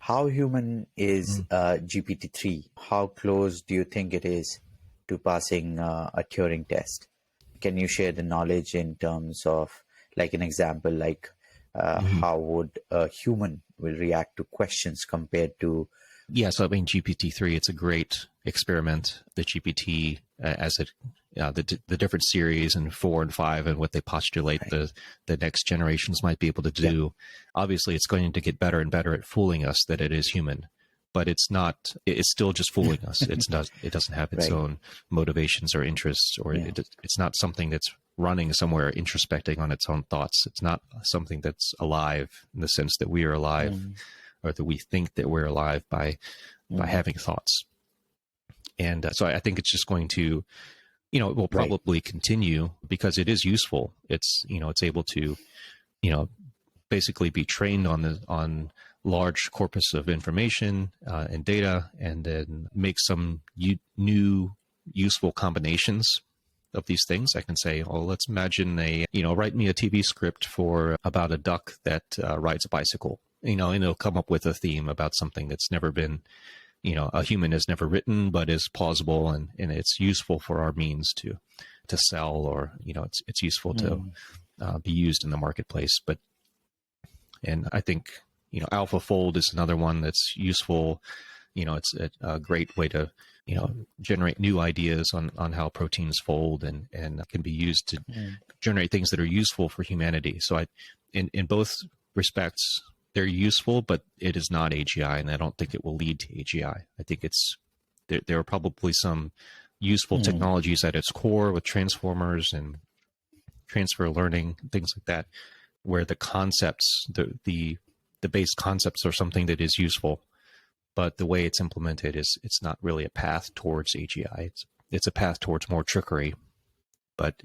How human is GPT-3? How close do you think it is to passing a Turing test? Can you share the knowledge in terms of, like an example, like how would a human will react to questions compared to? Yeah, so I mean, GPT-3, it's a great experiment. The GPT, as it, the different series and 4 and 5 and what they postulate the next generations might be able to do. Yeah. Obviously, it's going to get better and better at fooling us that it is human, but it's not. It's still just fooling us. It doesn't have its own motivations or interests, or it's not something that's running somewhere introspecting on its own thoughts. It's not something that's alive in the sense that we are alive. Or that we think that we're alive by having thoughts. And so I think it's just going to, it will probably continue because it is useful. It's, it's able to, basically be trained on large corpus of information and data, and then make some new useful combinations of these things. I can say, oh, let's imagine write me a TV script for about a duck that rides a bicycle. And it'll come up with a theme about something that's never been, a human has never written, but is plausible and it's useful for our means to sell, or, it's useful to be used in the marketplace. And I think, AlphaFold is another one that's useful. It's a great way to, generate new ideas on how proteins fold and can be used to generate things that are useful for humanity. So in both respects, they're useful, but it is not AGI, and I don't think it will lead to AGI. I think there are probably some useful technologies at its core with transformers and transfer learning, things like that, where the concepts, the base concepts are something that is useful, but the way it's implemented it's not really a path towards AGI. It's a path towards more trickery, but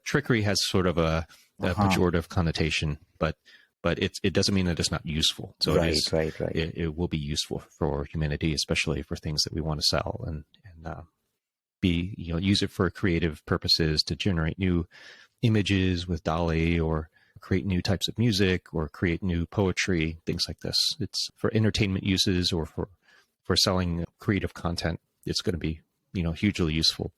trickery has sort of a pejorative connotation, but it doesn't mean that it's not useful. So it will be useful for humanity, especially for things that we want to sell and use it for creative purposes to generate new images with DALL-E, or create new types of music, or create new poetry, things like this. It's for entertainment uses or for selling creative content. It's going to be, hugely useful.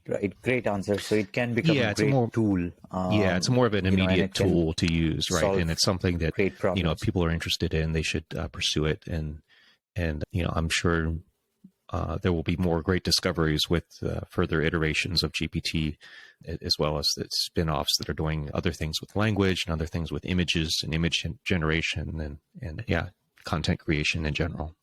Right, great answer. So it can become a great tool. It's more of an immediate tool to use, right? And it's something that if people are interested in, they should pursue it. And I'm sure there will be more great discoveries with further iterations of GPT, as well as the spin-offs that are doing other things with language and other things with images and image generation and content creation in general.